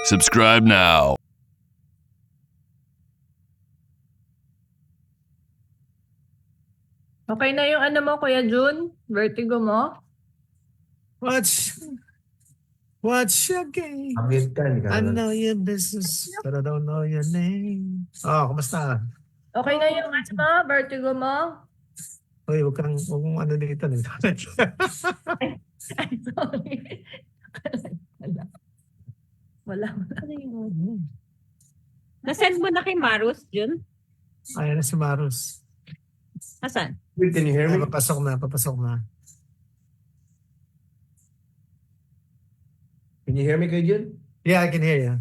Subscribe now. Okay na yung ano mo, Kuya Jun? Vertigo mo? What's your game? American I ka. know your business, but I don't know your name. Oh, kumusta? Okay na yung ano mo, vertigo mo? Uy, huwag mong ano dito. Ay, sorry. Wala. Nasend mo na kay Marus, Jun? Ayan na si Marus. Asan? Wait, can you hear Ay, me? papasok na. Can you hear me, Kuya Jun? Yeah, I can hear you.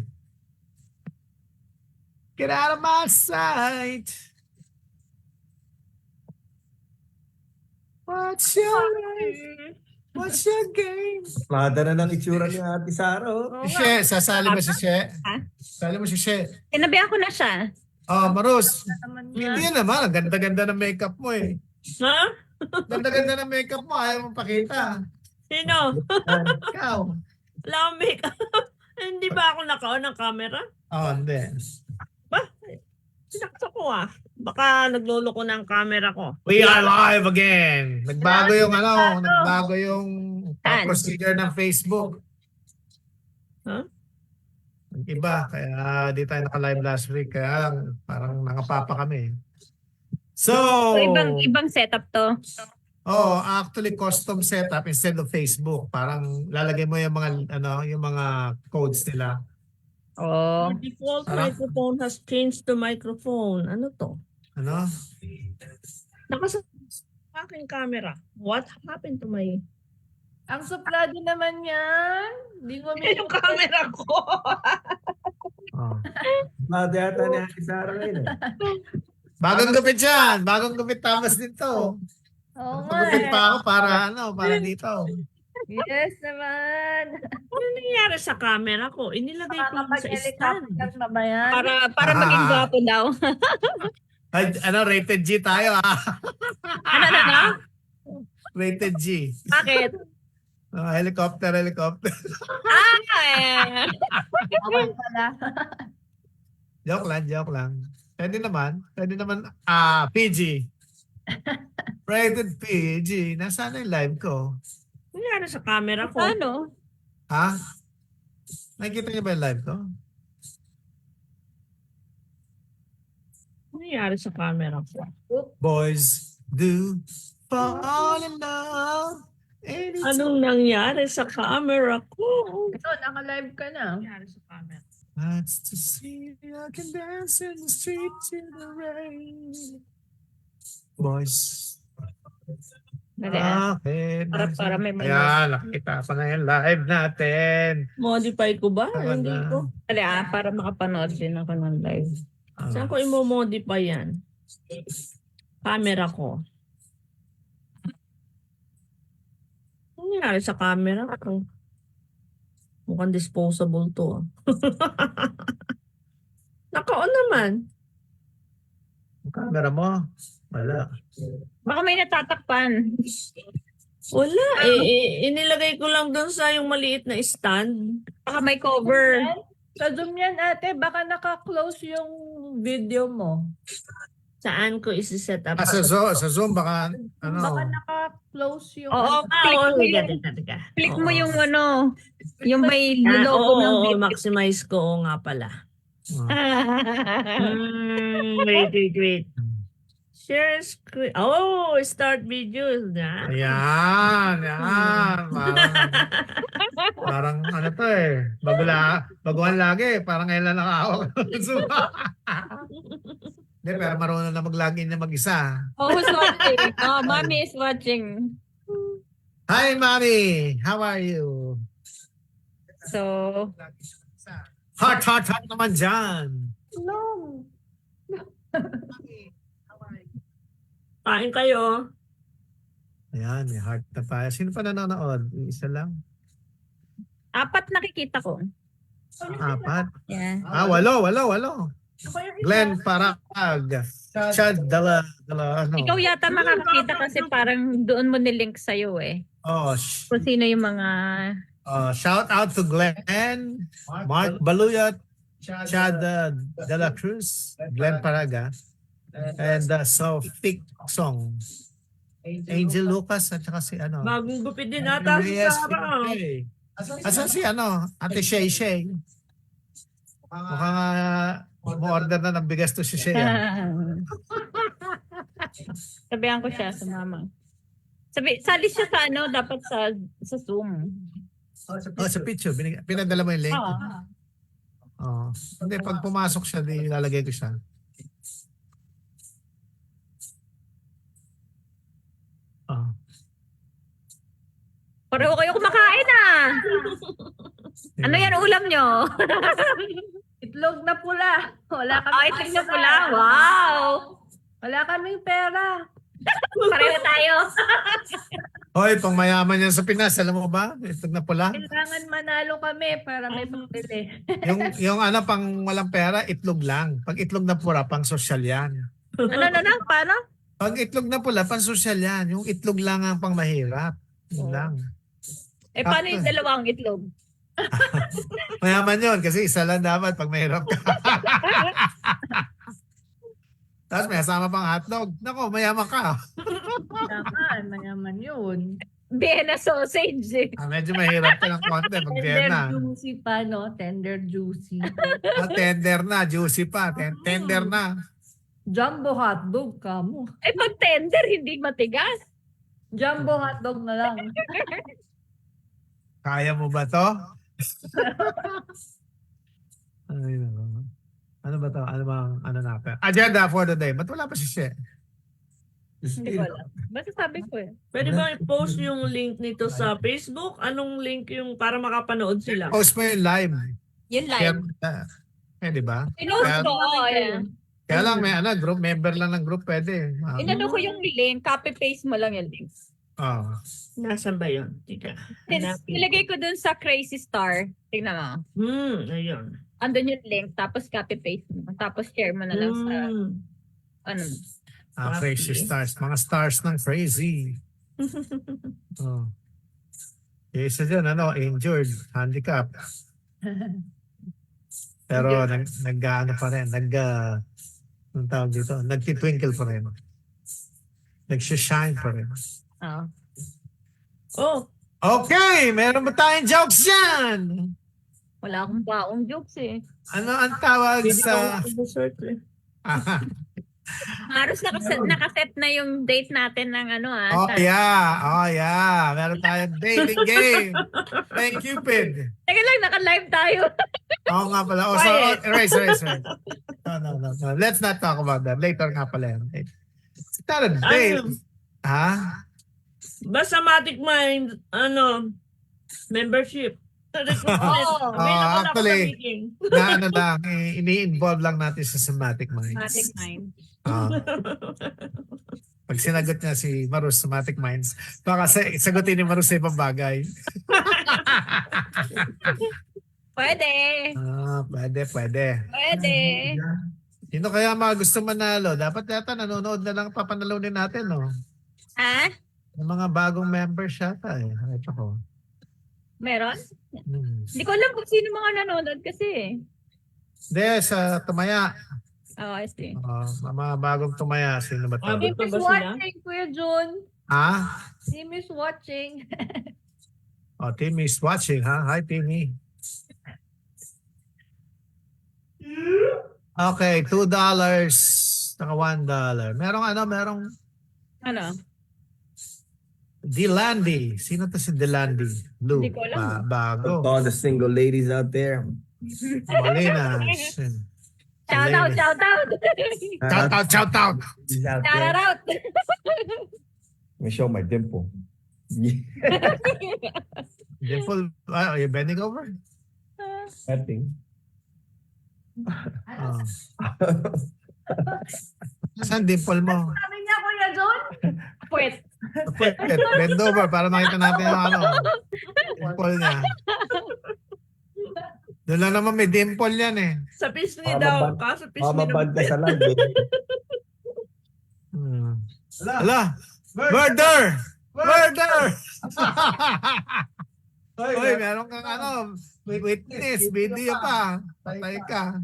Get out of my sight. What's your name? What's your game? Mada na ng itsura ni Ate Sara. Oh. Si She, sasali mo si She? Ha? Sasali mo si She. Tinabihan ko na siya. Oh, Marus. Naman niya. Hindi naman. Ang ganda-ganda ng makeup mo eh. Ha? Ganda-ganda ng makeup mo. Ayaw mong pakita. Sino? Ikaw. Wala akong makeup. Hindi ba ako naka-on ng camera? Oh, hindi. Ba? Sinaksa ko ah. Baka nagluloko ng camera ko. We are live again. Nagbago yung nagbago yung Saan? procedure ng Facebook. Huh? Iba, kaya di tayo naka-live last week. Kaya parang nakapapa kami. So, So, ibang setup to. actually custom setup instead of Facebook. Parang lalagay mo yung mga yung mga codes nila. Oh. The default Ano? microphone has changed to microphone. Ano to? Ano? Nakasa aking camera. What happened to my... Ang suplado naman yan. Hindi mo Yung camera ko. Oh. Mada yata ni Ate Sara ngayon. Bagong gupit yan. Bagong gupit tamas dito. Oo nga Pagupit eh. pa ako para dito. Yes naman. Ano nangyari sa camera ko? Inilagay ko lang sa stand. Makakapag-helicopter na ba yan? Para maging gwapo daw. Ay, rated G tayo Ano? Rated G. Bakit? Helicopter. Ah! Okay pala. Joke lang. Pwede naman, PG. Rated PG. Nasaan na yung live ko? Ano nangyari sa camera ko? Ano? Ha? Nakikita niyo ba yung live ko? Ano nangyari sa camera ko? Boys do fall in love. Anytime. Anong nangyari sa camera ko? Ito, naka-live ka na. Ano nangyari sa camera? That's to see I can dance in the streets in the rain. Boys. Dali ah. Okay. Para may Ayan, nakita pa na yung live natin. Modify ko ba? Tama Hindi na. ko. Dali ah, para makapanood din ako ng live. Saan ko imo-modify yan? Camera ko. Ano nangyari sa camera ko? Mukhang disposable to. Naka-on naman. Yung camera mo. Wala. Baka may natatakpan. Wala. Inilagay ko lang doon sa yung maliit na stand. Baka may cover. Sa Zoom yan, ate. Baka naka-close yung video mo. Saan ko isi-set up? Sa Zoom, baka, Baka naka-close yung... Oo, Teka. click mo Oo. yung yung may logo ng video. Maximize ko. Oo nga pala. Wait. Share screen. Oh, start video na. Ayan. Parang ano to eh. Baguhan lagi. Parang ngayon lang nakahawak. Hindi, pero marunong na mag-login na mag-isa. Oh, who's watching? Oh, mommy is watching. Hi, Mommy! How are you? So, Hot naman dyan. No. Kain kayo. Ayan, may heart na pa. Sino pa nanonood? Isa lang? 4 nakikita ko. 4? Yeah. Walo. Ako yung isa. Glenn Parag. Chad Dala. Ikaw yata makakakita kasi parang doon mo nilink sa'yo eh. Oh, Kung sino yung mga Shout out to Glenn, Mark Baluyat, Chad De La Cruz, Glenn Paraga, and Sophic Song, Angel Lucas, at saka si ano. Bagong gupit din ata si Reyes Sarah. Pinochet. Asan si ano? Ate Shay Shay. Mukhang mo-order na ng bigas to si Shay. Sabihan ko siya sa mama. Sali siya sa ano, dapat sa Zoom. Sa picture. Pinadala mo yung link. Oo. Hindi, pag pumasok siya, di lalagay ko siya. Pareho kayo kumakain ah. Ano yan ulam nyo? Itlog na pula. Wala kami Itlog na pula. Wow. Wala kaming pera. Pareho tayo. Hoy, pang mayaman yan sa Pinas. Alam mo ba? Itlog na pula. Kailangan manalo kami para may pambili. yung ano, pang walang pera, itlog lang. Pag itlog na pula, pang sosyal yan. Ano? Paano? Pag itlog na pula, pang sosyal yan. Yung itlog lang ang pang mahirap. Yun lang. Paano yung dalawang itlog? Mayaman yun kasi isa lang dapat pag mahirap ka. Tapos may kasama pang hotdog. Nako, mayaman ka. Mayaman yun. Vienna sausage eh. Medyo mahirap ka ng konti pag Tender Vienna. juicy pa, no? Tender juicy. Tender na, juicy pa. Tender na. Jumbo hotdog ka mo. Pag tender, hindi matigas. Jumbo hotdog na lang. Kaya mo ba to? Ay, nako. Ano ba to? Ano natin? Agenda for the day. Ba't wala pa si She? Hindi ko alam. Basta sabi ko eh. Pwede ba i-post yung link nito sa Facebook? Anong link yung para makapanood sila? Post mo yung live. Yun Kaya, live. di ba? Pinost ko. Ayan. Kaya lang may group, member lang ng group pwede. Inano ko yung link. Copy-paste mo lang yung link. Oh. Nasaan ba yun? Tika. Nilagay ko dun sa Crazy Star. Tingnan mo. Ayun. Andun yung link. Tapos copy-paste mo. Tapos share mo na lang sa ano. Crazy stars. Mga stars ng crazy. Oh. Yung isa dyan, injured, handicap. Pero nag-ano pa rin, anong tawag dito? Nagtitwinkle pa rin. Nagsishine pa rin. Oh, Okay, meron ba tayong jokes yan? Wala akong baong jokes eh. Ano ang tawag sa... Haros nakaset na yung date natin ng ano Oh yeah. Meron tayong dating game. Thank you, Cupid. Teka lang, naka-live tayo. Oo nga pala. Erase. No. Let's not talk about that. Later nga pala yan. It's not a date. Ha? basta Matic Mind, membership. Actually, ini-involve lang natin sa Somatic Minds. Matic Mind. Pag sinagot niya si Marus sa Somatic Minds, baka sagutin ni Marus sa ibang bagay. Pwede. Pwede. Sino kaya mga gusto manalo? Dapat yata nanonood na lang papanalunin natin, no? Yung mga bagong members yata eh. Ito ko. Meron? Hindi ko alam kung sino mga nanonood kasi eh. Hindi, sa Tumaya. Oh, I see. Mga bagong Tumaya. Sino ba ito? Team is watching, Kuya Jun. Ha? Team is watching. Timmy is watching, ha? Hi, Timmy. Okay, $2 saka $1. Merong Ano? Delandi. Sino to si Delandi? Lou. Hindi ko alam. Bago. To all the single ladies out there. Molina. Shout out. Shout out. Ladies out Shout there. out. Let me show my dimple. Dimple, are you bending over? Nothing. Saan dimple mo? Sabi niya, Kuya Jun. Pwet. Bend over para makita natin yung dimple niya. Doon lang naman may dimple yan eh. Sa pisngi daw. Sa pisngi Mamabanta sa live. Ala! Murder! Hoy, meron kang ano, witness, video pa. Patay ka.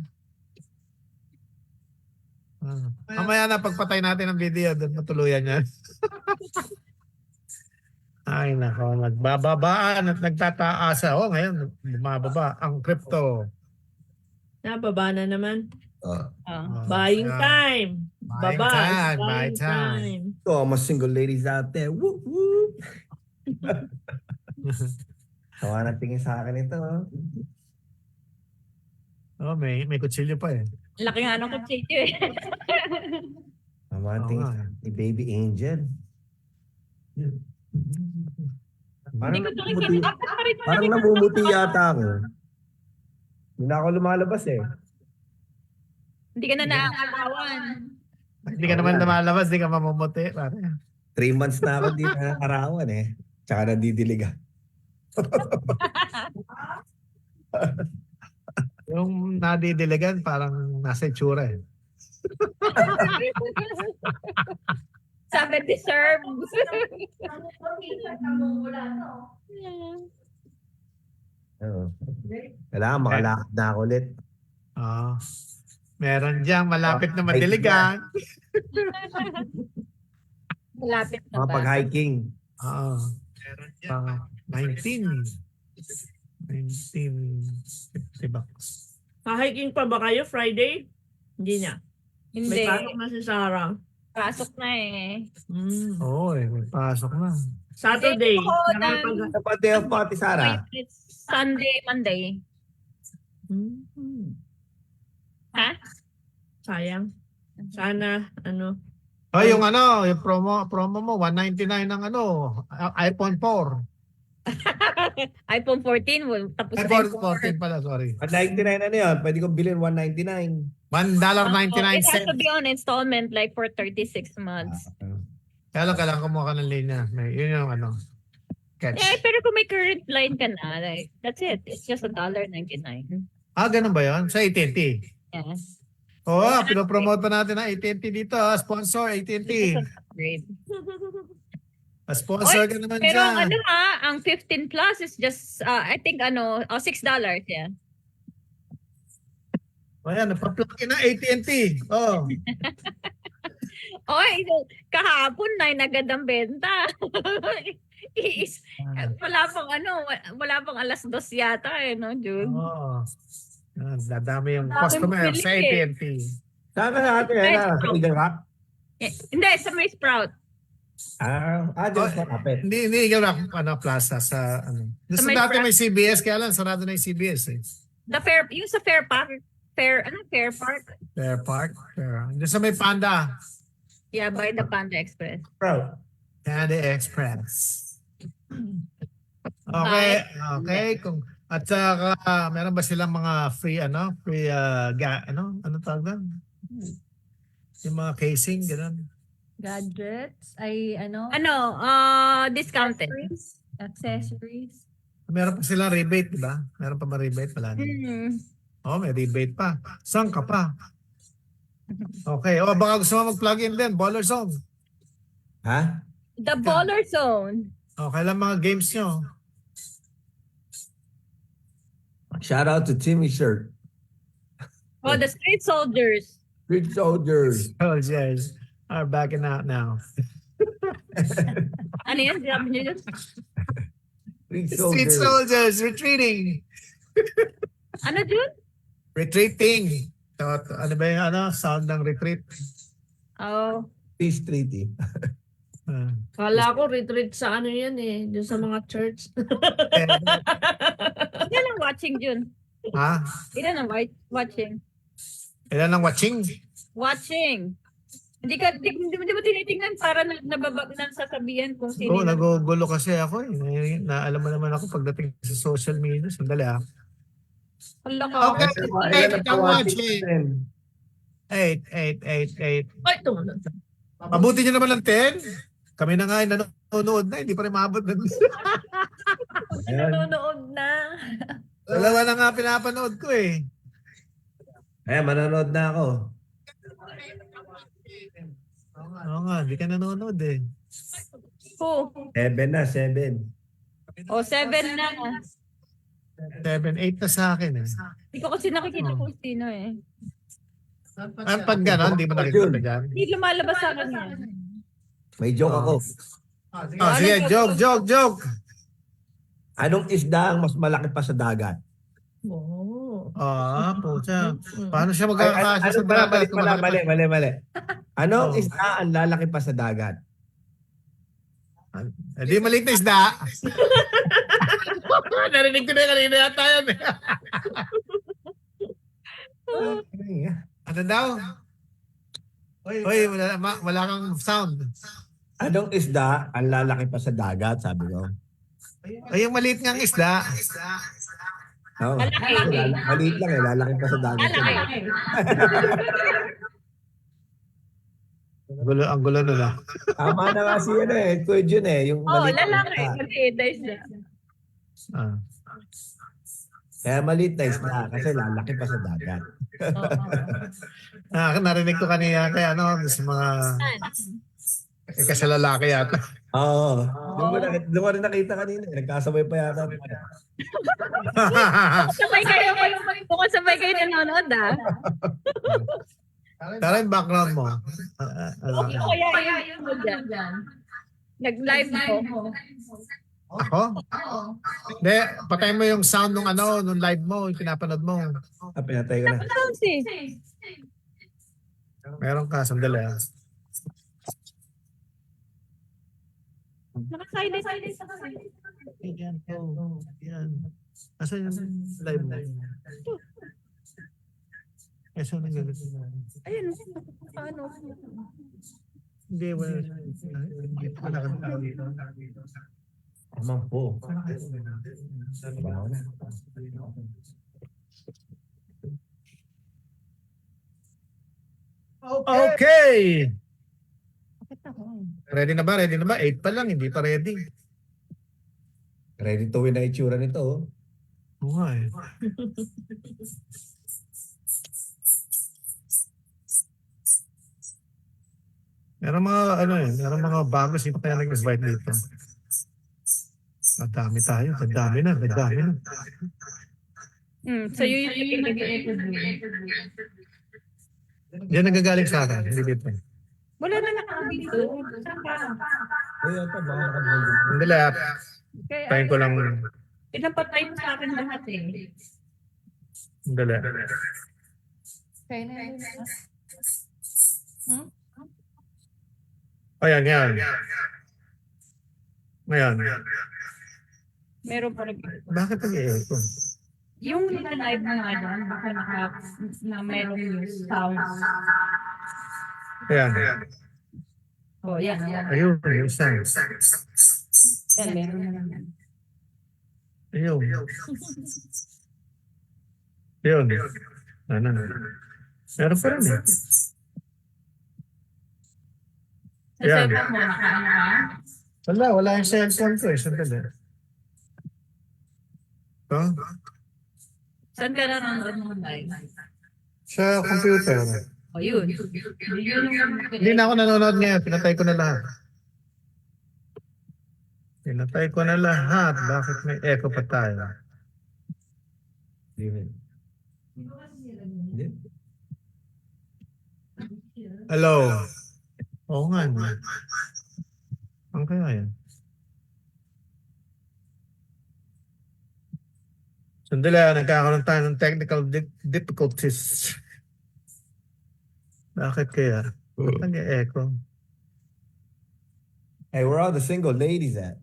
Mamaya na pagpatay natin ang video, doon matuluyan yan. Ay nako, nagbababaan at nagtataasa. Oh, ngayon, bumababa ang crypto. Nababa na naman. Buying Ayan. time. Buying Baba. time, Buying buying time. time. To all my single ladies out there. Whoop, whoop. Tawa na tingin sa akin ito. Oh, may kutsilyo pa eh. Laki nga ng kutsilyo eh. Tawa na Oo tingin nga. ni Baby Angel. Parang Hindi ko tuloy namumuti, parang namumuti yata ako. Hindi na ako lumalabas eh. Hindi ka na nakakalawan. Hindi ka naman lumalabas, hindi ka mamumuti. Pare. 3 months na ako di nakakarawan eh. Tsaka nadidiligan. Yung nadidiligan, parang nasa itsura eh. Sabi deserve. Oo. Kailangan makalakad na ako ulit. Ah. Meron diyang malapit na madiligan. Malapit na ba? Makapag-hiking. Oo. Pang 1950 bucks. Hiking pa ba kayo Friday? Hindi na. Hindi. May pasok na si Sarah. Pasok na eh. Oo may pasok na. Saturday. Hindi ko nakapag- Sa birthday of Pati Sara. Sunday, Monday. Ha? Sayang. Sana, ano. Oh, yung ano, yung promo mo 199 ng ano, iPhone 4. iPhone 14. Tapos iPhone iPhone 14 pala, sorry. 199 ano yun? Pwede kong bilhin 199. $1.99. It has to be on installment like for 36 months. Kaya lang kailangan kumuha ka ng linya. Yun yung ano, catch. Eh, pero kung may current line ka na, like, that's it. It's just $1.99. Ah, ganun ba yun? Sa AT&T? Yes. Oo, pinopromote pa natin ang AT&T dito. Sponsor, AT&T. Great. Sponsor ka naman Pero ang dyan. ano ang 15 plus is just, I think $6. Yeah. Ayan, napaplug in na AT&T. Oh. Oy, kahapon na agad ang benta. Wala pang alas 2 yata eh, no, June? Oh. Dadami yung Dami customer bumili sa eh. AT&T. Saan ka natin? Sa Eagle Rock? Hindi, sa May Sprout. Dyan sa kapit. Hindi Eagle Rock plaza sa ano. Gusto may dati may CBS, kaya lang sarado na yung CBS eh. Yung sa Fair Park. Fair Park? Fair Park. Doon sa may Panda. Yeah, by the Panda Express. Bro. Panda Express. Okay, okay. At saka meron ba silang mga free ano tawag doon? Yung mga casing, gano'n. Gadgets, ay Discounted. accessories. Meron pa silang rebate, di ba? Meron pa ba rebate? Wala na. Oh, may rebate pa. Saan ka pa? Okay. O, baka gusto mo mag-plug in din. Baller Zone. Ha? The Baller Zone. O, kailan mga games nyo? Shout out to Timmy Shirt. Oh, the Street Soldiers. Street Soldiers. Soldiers are backing out now. Ano yan? Sabi niyo yun? Street Street Soldiers. Soldiers retreating. Ano, Jun? Retreating. So, ano ba yung sound ng retreat? Oh. Peace Treaty. Kala ko retreat sa ano yan eh. Doon sa mga church. Ilan ang watching, Jun? Ha? Ilan ang watching? Ilan ang watching? Watching. Hindi mo tinitingnan para nababag ng sasabihan kung sino. Oo, nagugulo kasi ako eh. Alam mo naman ako pagdating sa social media. Sandali ah. Hala ka. Okay. Ilan ang watching? 8. Ay, tumunod. Mabuti nyo naman ng 10. Kami na nga ay nanonood na. Hindi pa rin maabot. Nanonood na. Dalawa na nga pinapanood ko eh. Ayan, manonood na ako. Oo nga, hindi ka nanonood eh. Who? 7 na, 7. O, 7 na. 7, 8 na sa akin eh. Hindi ko kasi nakikita kung sino eh. Ang pag gano'n, hindi mo nakikita dyan. Hindi lumalabas sa akin yan. May joke ako. Oh, sige, joke. Anong isda ang mas malaki pa sa dagat? Pucha. Paano siya Ay, magkakasya ano sa pala, dagat? mali. Anong Oh. isda ang lalaki pa sa dagat? Hindi maliit na isda. Narinig ko na kanina yata yan eh. Ano daw? Hoy, wala kang sound. Anong isda ang lalaki pa sa dagat, sabi ko. Ay, yung maliit ngang isda. Oo. Malaki. Maliit lang eh, lalaki pa sa dagat. Malaki. Ang gulo na. Tama na nga si ano eh, Kuya Jun eh. Yung Oo, maliit na lalaki. isda. Maliit na isda. Ah. Kaya maliit na isda kasi lalaki pa sa dagat. Narinig ko kanina kaya sa mga kasi lalaki yata. Oo. Doon ko rin nakita kanina. Nagkasabay pa yata. Sabay kayo. Mukhang sabay kayo nanonood ah. Tara yung background mo. Okay, kaya yun mo dyan. Nag-live mo. Ako? Hindi, patay mo yung sound nung live mo, yung pinapanood mo. Pinatay ko na. Sounds eh. Meron ka, sandali. Naka-silent sa Yan. Asa yung live mo? Asa yung gagawin? Ayun. Paano? Hindi, wala. Hindi pa nakakita. Amang po. Okay! Bakit ako? Ready na ba? 8 pa lang, hindi pa ready. Ready to win na itsura nito. Oh. Oo nga eh. Meron mga bago si kaya nag-invite dito. Madami tayo, madami na. Sa'yo yung nag-e-echo. Yan nagagaling sa akin, hindi dito. Wala na nakakabito. Saan ka? Ay, ito, baka nakabulog. Sandali, Kaya tayo ko lang. pinapatay mo sa akin lahat eh. Sandali. Kaya na yun. Ayan, yan. Ngayon, Meron pa rin. bakit nag-i-echo? Yung live mo nga dyan, baka meron yung sound. Ayan. Oh, yan. Ayun, yung sound. Yan, meron na naman. Ayun. Ayun. Ano? Meron pa rin eh. Sa Yan. setup mo, nakaano ka? Wala yung cellphone ko eh. Sandali. Ito? Saan ka nanonood mo live? Sa computer. O yun. Yun yung Hindi na ako nanonood ngayon. Pinatay ko na lahat. Bakit may echo pa tayo? Hello? Oo nga. Ang kaya yan? Sandali, nagkakaroon tayo ng technical difficulties. Bakit kaya? Bakit nag-echo? Hey, where are the single ladies at?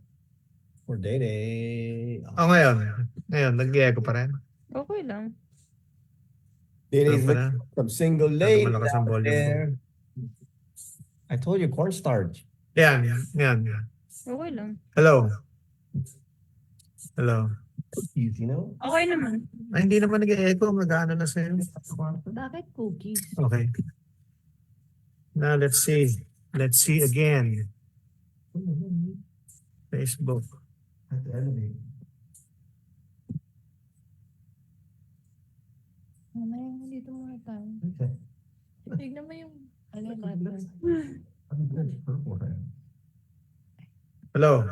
We're dating. Ngayon. Ngayon, nag-echo pa rin. Okay lang. Ladies, Ano pa na? some single Medyo ladies malakas ang out volume there. I told you, cornstarch. Yan. Okay lang. Hello? You know? Okay naman. Ay, hindi naman nag-echo. Mag-ano na sa'yo. Bakit cookies? Okay. Now, let's see. Let's see again. Facebook. Mamaya dito muna tayo. Tignan mo yung Hello?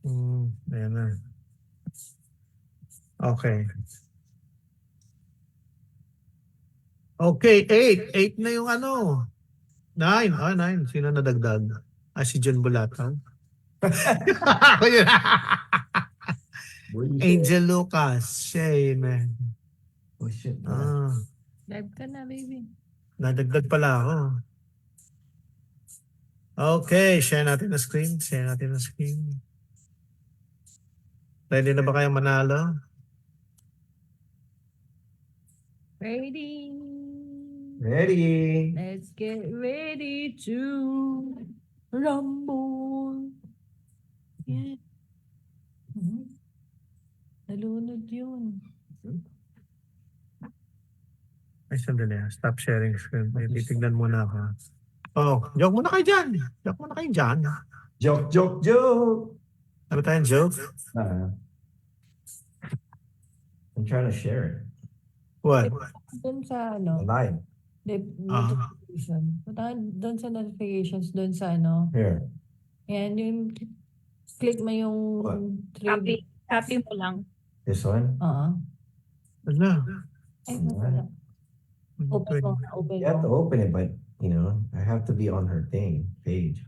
Ayan na. Okay. Okay, 8. 8 na yung ano. 9. 9. Sino nadagdag? Si John Bulataw. Ako yun. Angel Lucas. Shay, man. Oh shit. Live ka na, baby. Nadagdag pala ako. Okay, share natin na screen. Ready na ba kayo manalo? Ready. Ready. Let's get ready to rumble. Yeah. Nalunod yun. Ay, sandali. Stop sharing screen. May titignan muna ako. Oh, joke muna kayo dyan. Joke. Ano tayong joke? I'm trying to share it. What? Doon sa ano, Live. notification. Punta ka doon sa notifications, doon sa ano. Here. Yan, yung click mo yung What? trade. Copy mo lang. This one? Oo. Ano? Ay, wala. Open mo. You have to open it, but you know, I have to be on her page.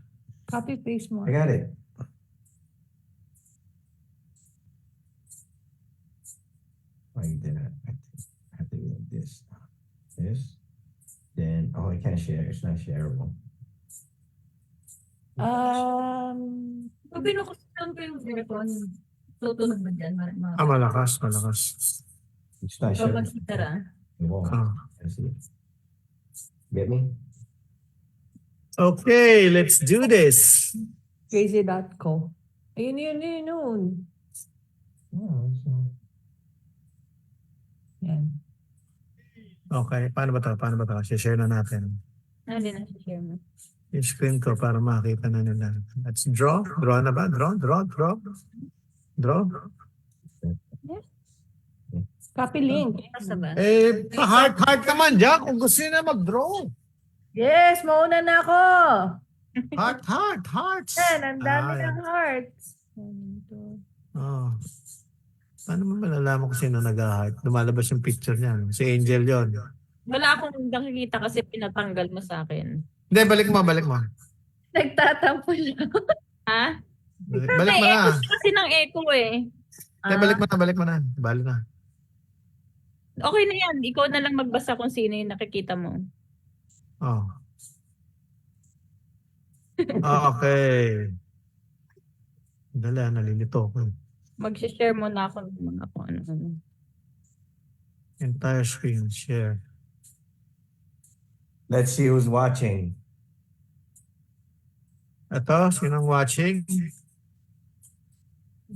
Copy paste mo. I got it. Like that. I have to do this. Then, I can't share. It's not shareable. Pag binukusan ko yung cellphone, tutunog ba dyan? Malakas. It's not So, shareable. magkitara. It won't. I see it. Get me? Okay, let's do this. Crazy.co. Ayun. Yan. Okay, paano ba to? Share na natin. Hindi na share mo. Yung screen ko para makita na nila. Let's draw. Draw na ba? Draw. Copy link. Nasa ba? Pa-heart naman dyan kung gusto nyo na mag-draw. Yes, mauna na ako. Hearts. Yan, ang dami Yan. ng hearts. Oh. Paano mo malalaman kung sino nag-heart? Lumalabas yung picture niya. Si Angel yon. Wala akong nakikita kasi pinatanggal mo sa akin. Hindi, balik mo. Nagtatampo lang. Ha? Balik mo May na. echo kasi ng echo eh. Hindi, balik mo na. Bali na. Okay na yan. Ikaw na lang magbasa kung sino yung nakikita mo. Oh. Okay. Dali, nalilito ko. Mag-share mo na ako ng mga kung ano. Entire screen, share. Let's see who's watching. Ito, sinong watching?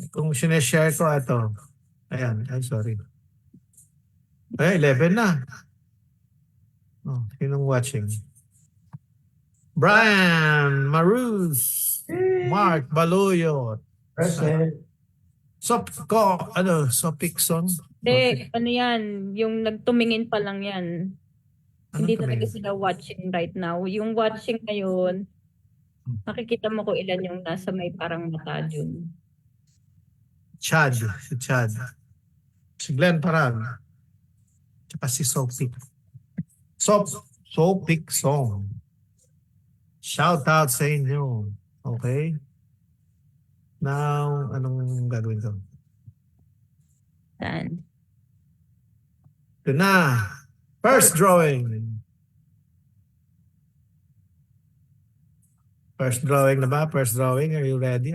Kung sineshare ko, ito. Ayan, ay sorry. Ay, 11 na. Oh, sinong watching? Brian Maruz, Mark Baluyot, Present. Sopikson. Hindi, ano yan, yung nagtumingin pa lang yan. Hindi talaga tumingin? sila watching right now. Yung watching ngayon, makikita mo kung ilan yung nasa may parang mata dun. Chad. Si Glenn Parag. Tsaka si Sopik. Sopik Song. Shout out sa inyo. Okay? Now, anong gagawin ko? Saan? Ito na. First drawing. First drawing na ba? First drawing. Are you ready?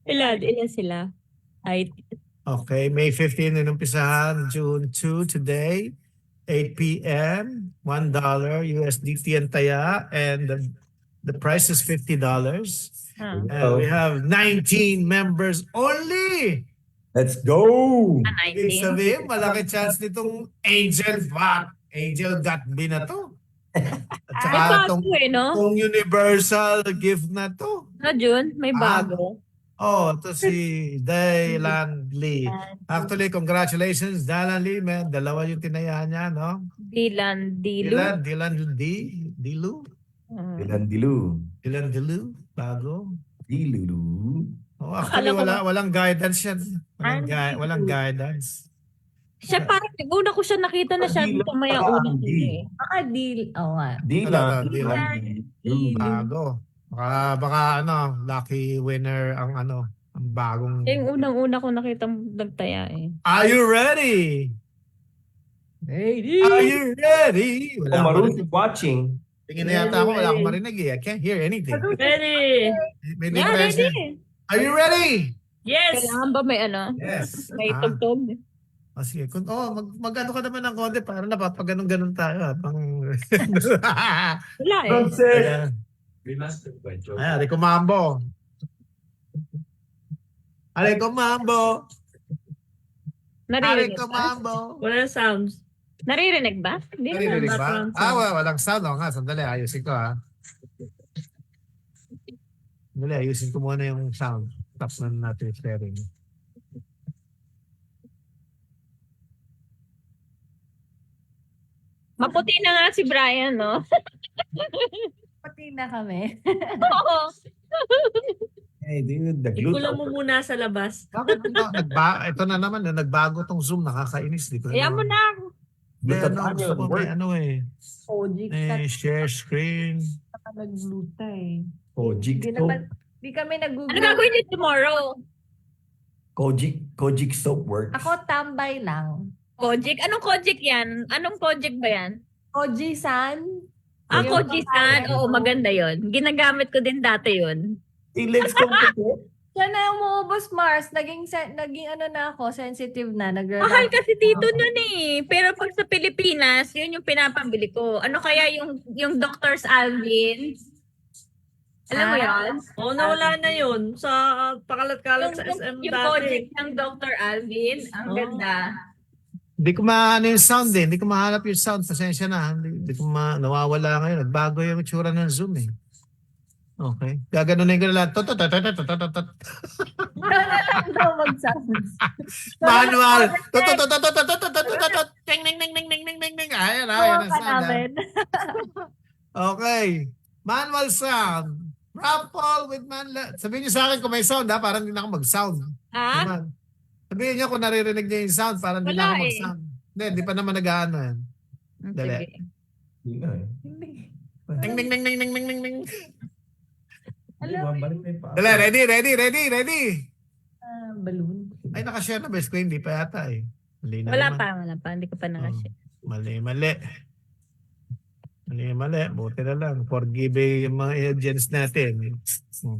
Ilan sila? Ay, Okay. May 15 inumpisahan. June 2 today. 8 p.m. $1 USDT and taya. And the price is $50. And we have 19 members only. Let's go. Ibig 19. sabihin, malaki chance nitong Angel got B na to. At Ay, saka bago no? itong universal gift na to. No, June, may bago. Oh, ito si Dylan Lee. Actually, congratulations, Dylan Lee, man. Dalawa yung tinayaan niya, no? Dylan Dilu. Dylan Dilu. Dilan Dilu. Dylan Dilu, bago. Dilulu. Oh, actually, Akala ko walang guidance yan. Walang hindi. guidance. Siya parang, una ko siya nakita na siya dito may unang eh. Baka deal. Oo nga. Di Wala lang. na, di lang. Bago. Baka lucky winner ang bagong. Yung unang-una ko nakita nagtaya eh. Are you ready? Are you ready? Kung marunong watching, Tingin na yata ako, wala akong marinig eh. I can't hear anything. Ready? May Yeah, difference ready. eh. Are you ready? Yes! Kailangan ba may Yes. may tugtog? Sige. Mag-ano ka naman ng konti para napapaganon-ganon tayo. Wala eh. Ayan. Ayan, Rico Mambo. Rico Mambo. Naririnig Rico ba? Mambo. Walang sounds. Naririnig ba? Hindi naman. Naririnig ba? background sound. Walang sound. O nga, sandali. Ayusin ko ha. Sandali, ayusin ko muna yung sound. Stop na natin yung sharing. Maputi na nga si Brian, no? Pati na kami. Oo. hey dude, the glute. Ikulang mo muna sa labas. Bakit ito na naman, nagbago tong Zoom, nakakainis. Di ko Kaya mo na. Gusto ko may Kojic share screen. ka nagluta eh. Kojic Hindi soap. naman, di kami nag-google. Ano gagawin niyo tomorrow? Kojic soap works. Ako tambay lang. Kojic? Anong Kojic yan? Anong Kojic ba yan? Koji-san. Ah, Yung Kojisan. pangalan Oo, mo. maganda yon. Ginagamit ko din dati yon. Let's compete. Siya na umuubos, Mars. Naging ano na ako, sensitive na. Mahal kasi dito nun eh. Pero pag sa Pilipinas, yun yung pinapambili ko. Ano kaya yung Doctor's Alvin? Alam mo yan? Oo, nawala na yun. Sa pakalat-kalat sa SM yung dati. Kojic ng Dr. Alvin. Ang ganda. Hindi ko maano yung sound eh. Hindi ko mahanap yung sound. Pasensya na. Hindi ko nawawala ngayon. Nagbago yung itsura ng Zoom eh. Okay. Gaganunin ko na lang. daw mag-sounds. Manual. Ting ning ning ning ning ning ning ning. Ayan ang Ka sound. namin. Okay. Manual sound. Rumple with manual. Sabihin niyo sa akin kung may sound ha. Parang hindi na ako mag-sound. Ah? Naman. Sabihin niyo kung naririnig niyo yung sound. Parang hindi na Wala ako eh. mag-sound. Hindi pa naman nag-ano yan. Dali. Sige. Hindi nga eh. Ting ning ning ning ning ning ning ning. Alam mo Balik na yung paa. Dali, ready. balloon. Ay, nakashare na ba? Ko hindi pa yata eh. Mali na Wala naman. pa. Hindi ko pa nakashare. Mali. Buti na lang. Forgive yung mga audience natin.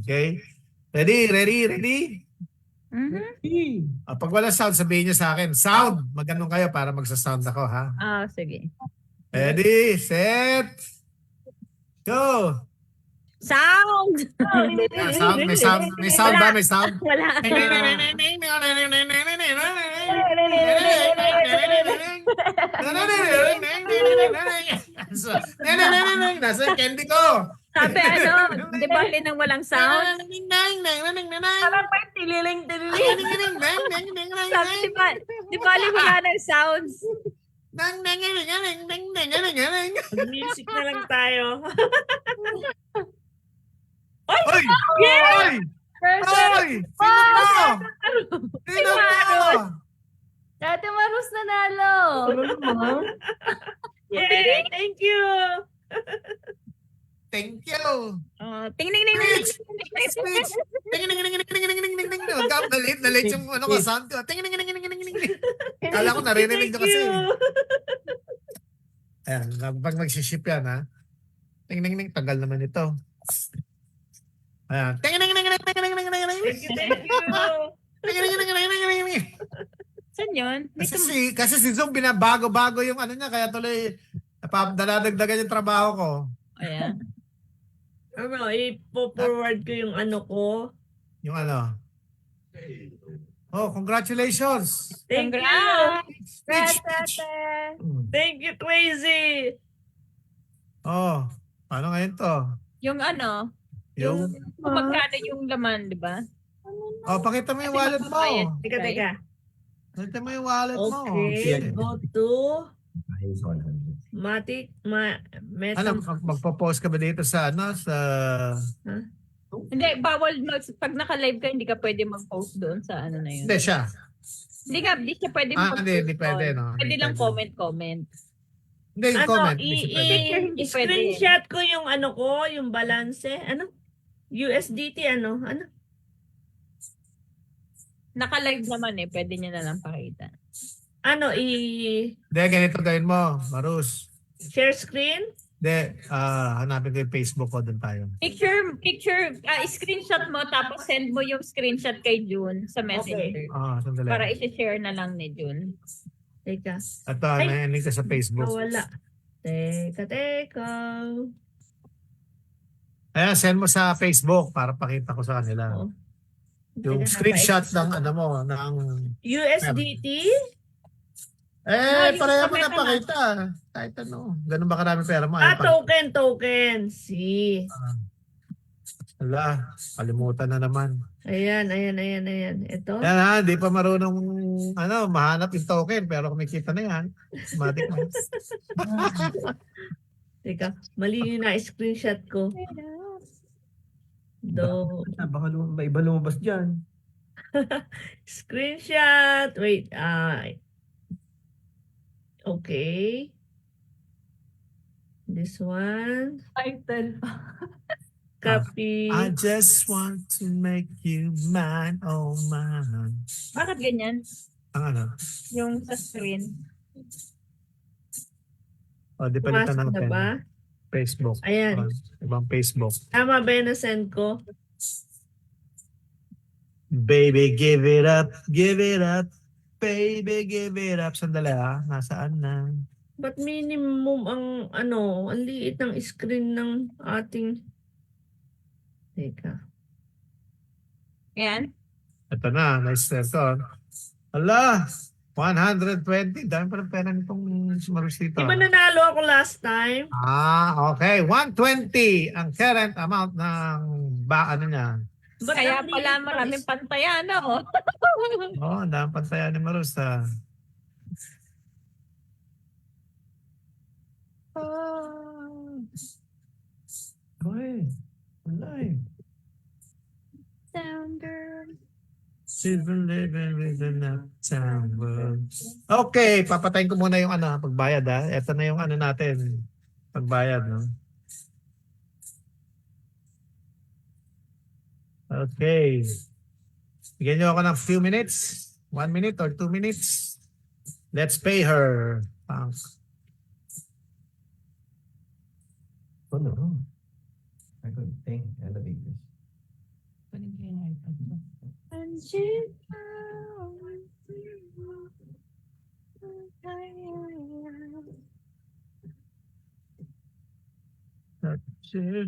Okay? Ready? Mhm. Pag wala sound, sabihin niyo sa akin. Sound! Maganon kayo para magsa-sound ako, ha? Ah, sige. Ready, set, go! Sound! Sound, may sound ba? May sound? Wala. Nasa candy ko. Sabi di ba alin ng walang sound? Parang may tililing-tililing. Sabi, di ba alin wala ng sounds? Music na lang tayo. Oy! Yeah! Oy! Oy! Sino to? Sino to? Dati Marus nanalo. Yay! Thank you! Thank you. Ting ning ning ning. Speech. Nalit yung ano ko, sound ko. Kala ko naririnig ko kasi. Ayan, pag magsiship yan ha. Tagal naman ito. Ayan. Thank you! Saan yun? Kasi si Zoom binabago-bago yung ano niya, kaya tuloy daladagdagan yung trabaho ko. Ayan. Ano, ipo-forward ko yung ano ko. Yung ano. Oh, congratulations. Thank you! Congrats! Speech. Thank you, Crazy! Oh, paano ngayon to? Yung ano, Yung, kung magkano yung laman, di ba? oh, pakita mo yung wallet mo. Teka. Pakita mo yung wallet mo. Okay, go to Ayos, 100. Matic, Ano, magpo-post ka ba dito sa ano, sa Hindi, bawal pag naka-live ka, hindi ka pwede mag-post doon sa ano na yun. Hindi siya. Hindi siya pwede Hindi mag-post pwede, doon. no? Pwede Hindi lang pwede. comment. Hindi, yung Ano, comment. Hindi siya pwede. Picture, hindi pwede. screenshot ko yung ano ko, yung balance. Ano? USDT, ano? Ano? Naka-live naman pwede niya na lang pakita. Ano, Hindi, ganito gawin mo, Marus. share screen? Hindi, hanapin ko yung Facebook ko, doon tayo. Screenshot mo tapos send mo yung screenshot kay June sa Messenger. Sandali. Para i-share na lang ni June. Teka, Ito, nainig ka sa Facebook. nawala. Teka. Ayan, send mo sa Facebook para pakita ko sa kanila. Oo. Yung Teka, screenshot napa-extra. ng ano mo, ng... USDT? yung pareho mo pera na pakita. Kahit ano. Ganun ba karami pera mo? Ayaw pa- Token. See. Ala, kalimutan na naman. Ayan. Ito. Yan ha, di pa marunong mahanap yung token pero kumikita na yan. Matik na. Teka, mali yung na-screenshot ko. Baka may iba lumabas dyan. Screenshot. Wait. Okay. This one. Title. Copy. I just want to make you mine, oh man. Bakit ganyan? Ang ano? Yung sa screen. Di palitan Pumasok na natin. ba? Facebook. Ayan. Ibang Facebook. Tama ba yung na-send ko? Baby, give it up. Give it up. Baby, give it up. Sandali nasaan na? Ba't minimum ang ang liit ng screen ng ating... Teka. Ayan. Ito na, na-share ko. Ala, 120. Dami pa ng pera nitong si Marusito. Di ba nanalo ako last time? Okay. 120 ang current amount ng niya. Ba't Kaya ang liit pala ng maraming pantayan, no? Ang dami pantayan ni Marus, Okay. Online. Sound girl. She's been living with an uptown world. Okay, papatayin ko muna yung pagbayad Ito na yung natin. Pagbayad, no? Okay. Bigyan niyo ako ng few minutes. 1 minute or 2 minutes. Let's pay her. Punk. Oh no. I could think elevators. Kunin ko yung iPad ko.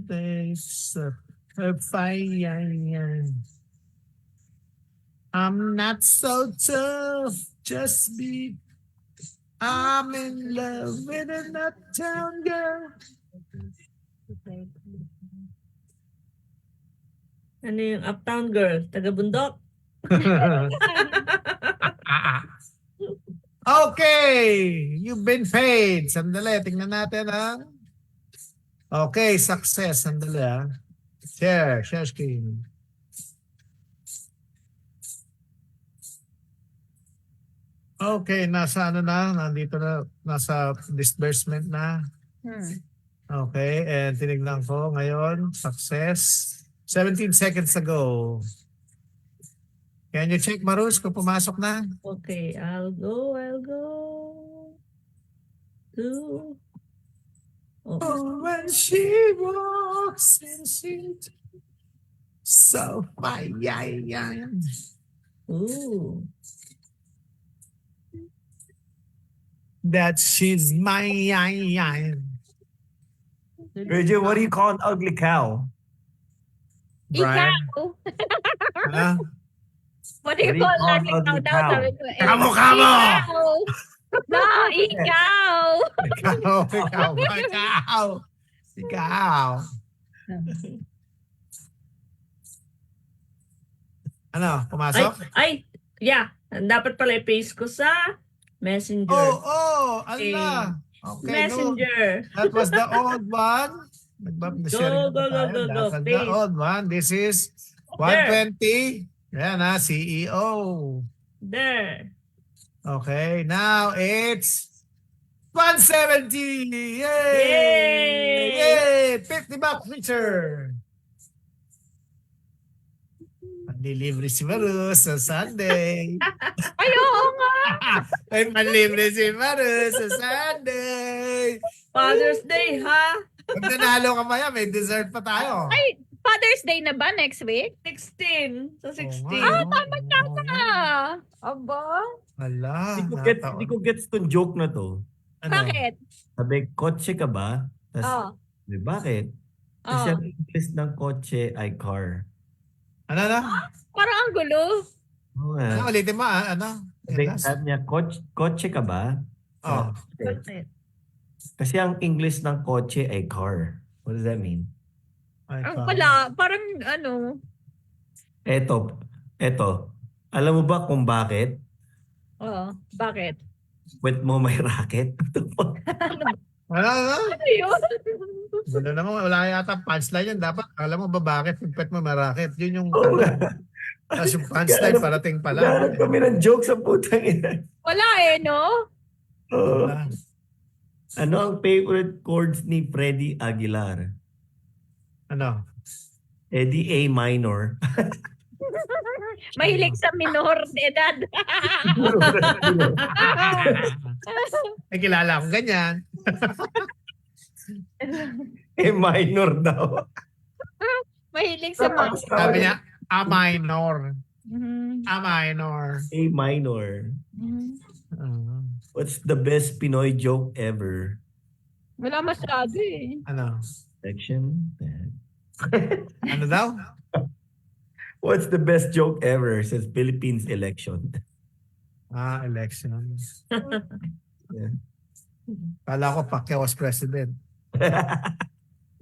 Days of fire. I'm not so tough, just be. I'm in love with an uptown girl. Ano yung uptown girl? Taga-bundok? Okay, you've been paid. Sandali, tingnan natin Okay, success. Sandali Share screen. Okay, nasa nandito na, nasa disbursement na. Okay, and tinignan ko ngayon, success. 17 seconds ago. Can you check, Marus, kung pumasok na? Okay, I'll go to... Oh, when she walks in, she's so fine. Ooh. That she's mine. Reggie, what do you call an ugly cow? Brian? Ikaw. Huh? What do you What do you call call that? an Ikaw ugly daw, cow? sabi ko. Kamo! Ikaw. No, ikaw. Ikaw. Ano, pumasok? Yeah. Dapat pala i-paste ko sa Messenger. Allah. Okay, no. Messenger. That was the old one. Sharing Go, go, go, go, That's the please. old one. This is 120. Yan CEO. There. Okay, now it's 170. Yay! Yay! Yay! 50 bucks richer. Manlilibre si Maru sa Sunday. Ay, oo nga. Ay, manlibre si Maru sa Sunday. Father's Day, ha? Pag nanalo ka maya, may dessert pa tayo. Ay, Father's Day na ba next week? 16. Sa 16. Ah, aba. Hala. Hindi ko gets tong joke na to. Ano? Bakit? Sabi, kotse ka ba? Tas, Oh. bakit? Kasi Oh. ang English ng kotse ay car. Ano? Parang ang gulo. Oo Ano? nga. Ulitin mo, ano? Sabi niya, kotse ka ba? Oh. Kasi ang English ng kotse ay car. What does that mean? Ay, Ang pala, parang ano. Eto. Alam mo ba kung bakit? Oh, bakit? Wet mo may racket? Ano? Ano yun? Wala naman, wala yata punchline yan. Dapat, alam mo ba bakit? Pipet mo marakit. Yun yung, Oo nga. tapos yung punchline parating pala. Naghanap kami ng joke sa putang ina. Wala no? Oo. Wala. Ano ang favorite chords ni Freddie Aguilar? Ano? Eddie A minor. Mahilig sa minor de edad. Ay, kilala akong ganyan. A minor daw. Mahilig sa mga. Sabi niya, A minor. Mhm. A minor. A minor. Mhm. What's the best Pinoy joke ever? Wala masyado eh. Ano? Section. Ano daw? What's the best joke ever since Philippines election? Election. Yeah. Kala ko Pacquiao was president.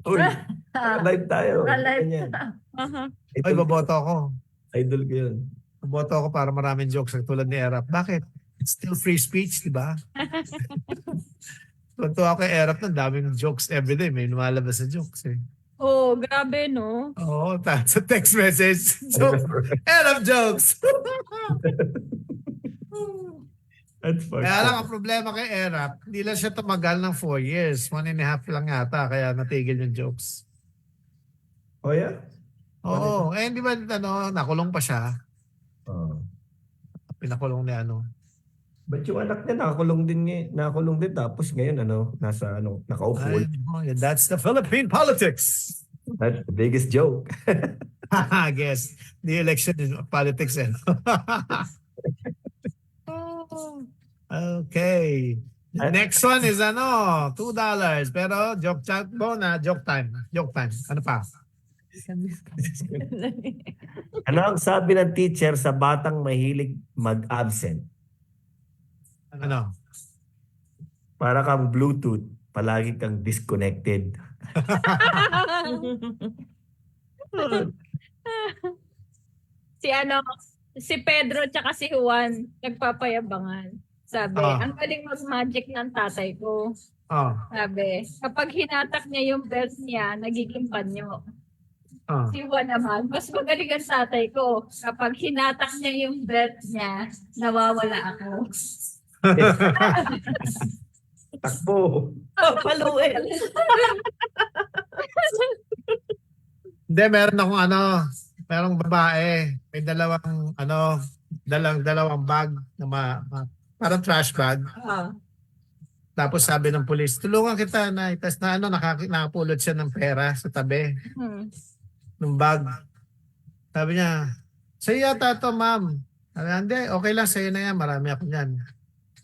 Uy, live tayo. Alive. Ganyan. Aha. Ay, baboto ako. Idol ko yun. Baboto ako para maraming jokes tulad ni Erap. Bakit? Still free speech, di ba? Tuntua ako kay Erap ng daming jokes everyday. May lumalabas na jokes eh. Oh, grabe no. Oo, sa text message. Jokes. Erap jokes! That's fucked Kaya lang up. ang problema kay Erap, hindi lang siya tumagal ng 4 years. 1.5 lang yata, kaya natigil yung jokes. Oh yeah? Oo, di ba nakulong pa siya? Oh. Pinakulong ni ano. But yung anak niya nakakulong din tapos ngayon nakaupo. Ay, that's the Philippine politics. That's the biggest joke. I guess the election is politics. Okay. Next one is $2. Pero joke chat joke time. Joke time. Ano pa? Ano ang sabi ng teacher sa batang mahilig mag-absent? Ano? Para kang Bluetooth, palagi kang disconnected. Si Pedro tsaka si Juan nagpapayabangan. Sabi, ang galing mag-magic ng tatay ko. Oh. Sabi, kapag hinatak niya yung belt niya, nagiging panyo. Oh. Si Juan naman, mas magaling ang tatay ko. Kapag hinatak niya yung belt niya, nawawala ako. Takbo. Paluin. Hindi, meron akong merong babae. May dalawang bag na parang trash bag. Ah. Tapos sabi ng pulis, tulungan kita na itas na nakapulot siya ng pera sa tabi ng bag. Sabi niya, sa'yo yata to, ma'am. Sabi, hindi, okay lang sa'yo na yan. Marami ako niyan.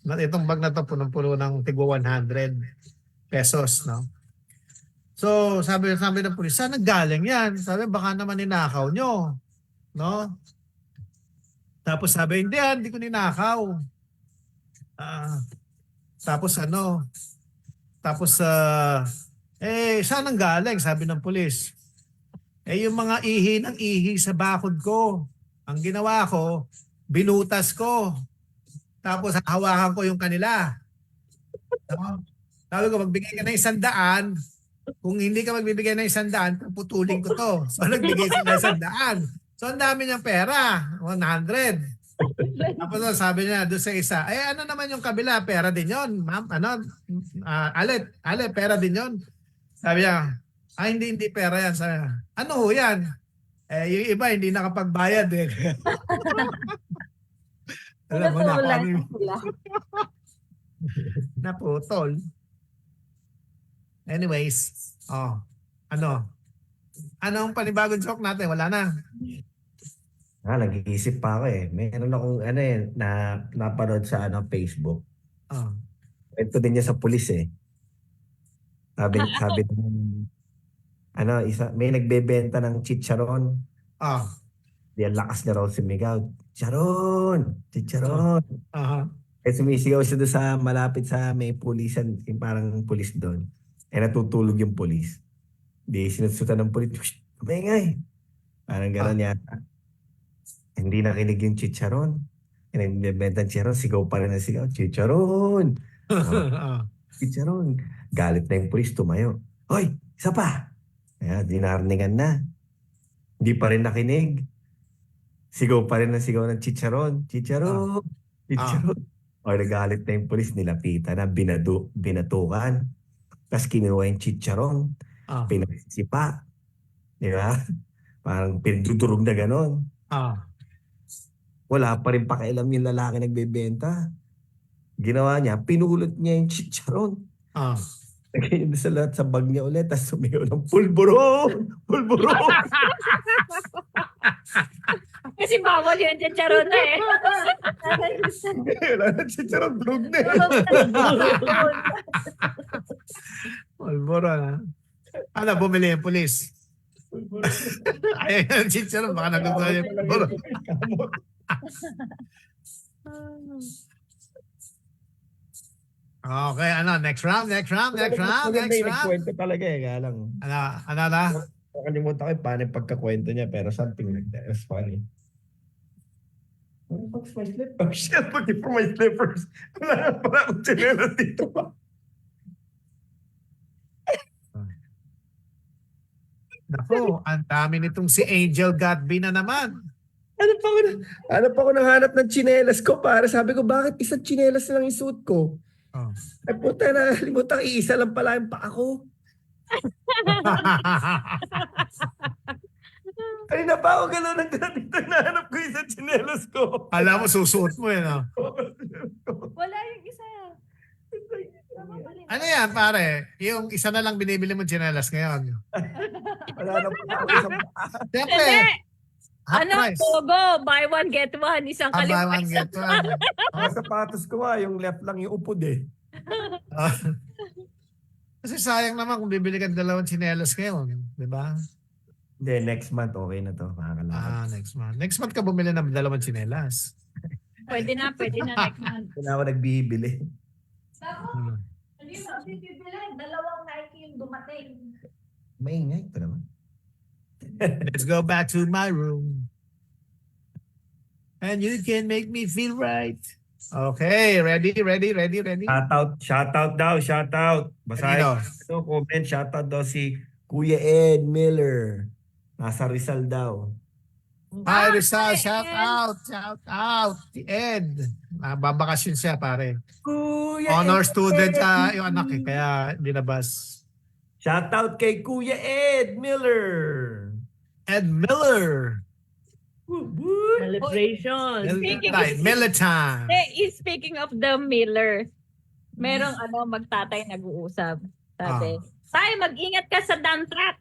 Itong bag na to punong-puno ng tigwa 100 pesos, no? So, sabi ng pulis, saan nanggaling yan? Sabi, baka naman ninakaw nyo. No? Tapos sabi, hindi ko ninakaw. Tapos saan ang galing? Sabi ng pulis. Yung mga ihi ng ihi sa bakod ko. Ang ginawa ko, binutas ko. Tapos hawakan ko yung kanila. Sabi ko, magbigay ka ng 100 kung hindi ka magbibigay ng 100, puputulin ko to. So nagbigay sila 100. So ang dami niyang pera, 100. Tapos sabi niya doon sa isa, ano naman yung kabila, pera din yon, ma'am, Ale, pera din yon. Sabi niya, hindi pera yan. Sabi niya, ano ho yan? Yung iba hindi nakapagbayad eh. Alam mo na kung ano yung naputol. Anyways, anong panibagong joke natin? Wala na. Nag-iisip pa ako eh. Meron akong napanood sa Facebook. Oh. Ito din niya sa pulis eh. Sabi may nagbebenta ng chicharon. Oh. Di ang lakas na raw sumigaw. Chicharon. Uh-huh. Sumisigaw siya doon sa malapit sa may pulisan, yung parang pulis doon. Natutulog yung pulis. Di sinusutan ng pulis. Maingay. Parang gano'n yata. Hindi nakinig yung chicharon. Nagbebenta ng chicharon, sigaw pa rin ang sigaw. Chicharon! Chicharon. Galit na yung pulis, tumayo. Hoy, isa pa! Dinarningan na. Hindi pa rin nakinig. Sigaw pa rin ang sigaw ng chicharon. Chicharon! Chicharon! O nagalit na yung pulis, nilapitan na, binatukan. Tapos kinuha yung chicharon. Pinagsipa. Di ba? Parang pinudurog na gano'n. Wala pa rin pakialam yung lalaki nagbebenta. Ginawa niya, pinulot niya yung chicharon. Lagay niya sa lahat sa bag niya ulit, tapos sumigaw ng pulburon! Pulburon! Kasi bawal yun dyan, charon na eh. Wala na chicharon, drug na eh. Malboro na. Bumili yung pulis. Ayaw yung chicharon, baka nagugulo yung malboro. Okay, next round. Kwento talaga eh, kaya lang. Ano na? Nakalimutan ko yung paano yung pagkakwento niya, pero something like that. It was funny. What's my slippers? Oh shit, looking for my slippers. Wala na pala akong chinelas dito pa. Naku, ang dami nitong si Angel Godby na naman. Ano pa ako nanghanap ng chinelas ko para sabi ko, bakit isang chinelas lang yung suit ko? Ay puta, nakalimutan, iisa lang pala yung paa ko. Kanina pa ako gano'n dito, nahanap ko isang chinelas ko. Alam mo, susuot mo no? Wala yung isa. Ano yan, pare? Yung isa na lang binibili mo chinelas ngayon. Wala na pa ako isang paa. Siyempre, half price. Bobo, buy one, get one. Isang Buy kaliwa. one, get one. Mga sapatos ko yung left lang yung upod eh. Kasi sayang naman kung bibili ka ng dalawang chinelas ngayon. Di ba? Hindi, next month okay na to. Makakalakad. Next month. Next month ka bumili ng dalawang chinelas. Pwede na next month. Hindi na ako nagbibili. Hindi mo bibili. Dalawang Nike yung dumating. Maingay ito naman. Let's go back to my room. And you can make me feel right. Okay, ready? Shoutout daw. Basahin Kanino? ko comment. Shoutout daw si Kuya Ed Miller. Nasa Rizal daw. Hi, Rizal. Shout out. Si Ed. Babakasyon siya, pare. Kuya Honor Ed. student yung anak eh. Kaya dinabas. Shoutout kay Kuya Ed Miller. Ed Miller. Celebration. Militan. Speaking of the Miller, merong magtatay nag-uusap. Sabi, tay, mag-ingat ka sa dump truck.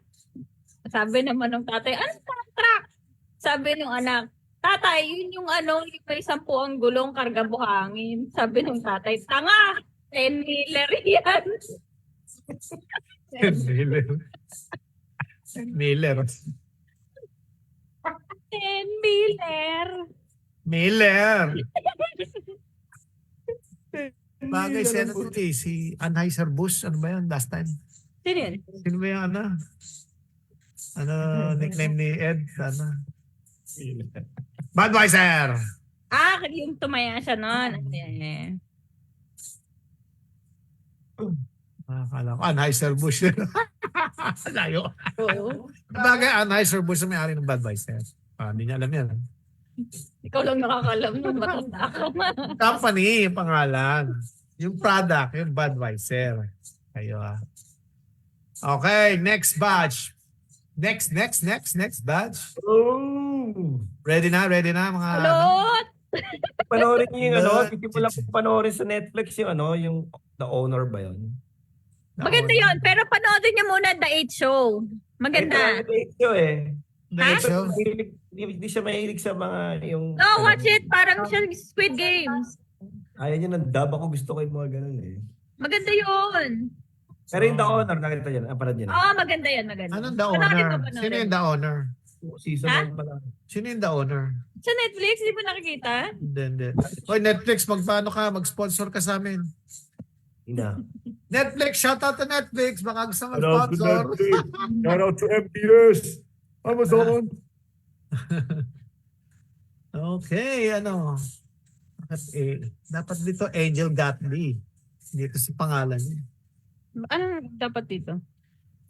Sabi naman ng tatay, anong dump truck? Sabi ng anak, tatay, yun yung may 10 ang gulong karga buhangin. Sabi ng tatay, tanga! 10 Miller yan. Miller. 10 Miller. Miller. Bagay siya na si Anheuser-Busch. Ano ba yan last time? Sino yun? Sino ba yung nickname ni Ed? Budweiser. Yung tumaya siya noon. Akala ko, Anheuser-Busch. Layo. Oo. Bagay, Anheuser-Busch na may-ari ng Budweiser. Hindi niya alam yan. Ikaw lang nakakalam nun, matanda ka. Company, yung pangalan. Yung product, yung Budweiser. Kayo Okay, next batch. Next batch. Oh! Ready na mga... Kulot! Panoorin niyo yung Good. Simula po panoorin sa Netflix yung yung The Honor ba yun? Maganda yun, pero panoodin niyo muna The 8 Show. Maganda. Next show. Hindi siya mahilig sa mga yung... No, watch it. Parang siya Squid Games. Ayaw niya ng dub. Ako gusto ko yung mga ganun eh. Maganda yun. Pero yung The Honor, nakita niyo. Aparad niyo na. Oo, maganda yan, maganda. Anong The Panoorin Honor? mo, panoorin. Sino yung The Honor? Season Ha? 1 pa lang. Sino yung The Honor? Sa Netflix, di mo nakikita? Hindi. Oy, Netflix, magpaano ka? Mag-sponsor ka sa amin. Ina. Netflix, shout out to Netflix. Baka gusto mag-sponsor. Shout out to MPS. Amazon. Okay, dapat dito Angel Gatly. Dito si pangalan niya. Ano dapat dito?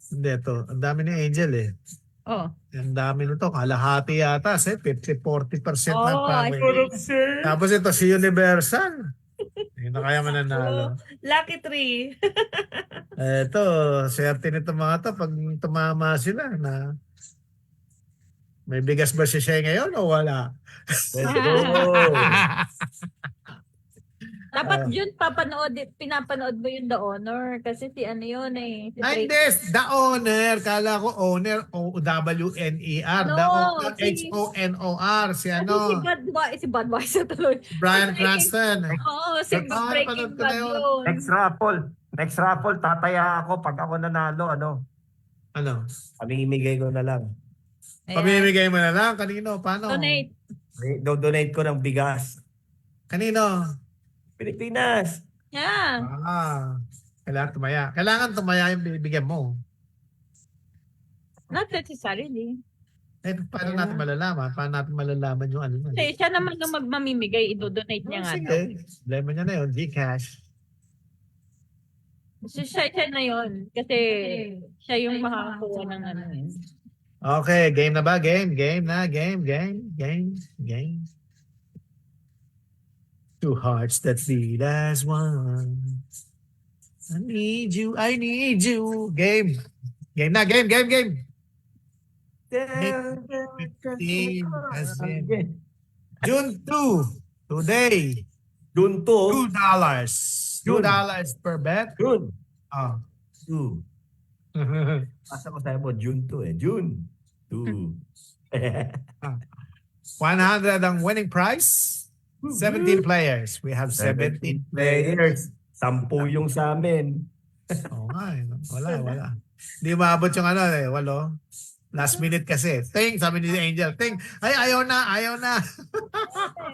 Hindi ito. Ang dami ni Angel eh. Oh. Ang dami nito. Kalahati yata. 50-40% ng Oh, family. Tapos ito si Universal. Hindi na kaya mananalo. Lucky 3. Ito, swerte nito mga to pag tumama sila na may bigas ba si Shea ngayon o wala? Let's go. Dapat yun pinapanood mo yung The Honor kasi si ano yun eh. Si Ay, Tracy. hindi. The Owner. Kala ko owner. O-W-N-E-R. The No, Owner. si- H-O-N-O-R. Si Si Budweiser tuloy. Brian Cranston. Oo, si Ah, Breaking napanood ko na Bad yun. yun. Next raffle, tataya ako pag ako nanalo, Ano? pamimigay ko na lang. Ayan. Pamimigay mo na lang. Kanino? Paano? Donate. Do-donate ko ng bigas. Kanino? Pilipinas. Yeah. Kailangan tumaya yung bibigyan mo. Not necessarily. Paano natin malalaman? Paano natin malalaman yung ano? Kasi siya naman nung magmamimigay, idodonate niya nga daw. Sige. Problema niya na yun. Gcash. Siya na yun. Kasi siya yung makakakuha ng ano yun. Okay. Game na ba? Game na. Game. Two hearts that beat as one. I need you. Game na. Game. June 2. Today. June 2. $2. $2 per bet. June Oh. 2. Pasa ko sa'yo mo, June 2 eh. June 2. 100 ang winning price. 17 players. We have 17 players. 10 yung sa amin. Oo nga eh. Wala. Hindi maabot yung walo. Last minute kasi. Ting, sabi ni Angel. Ting, ayaw na.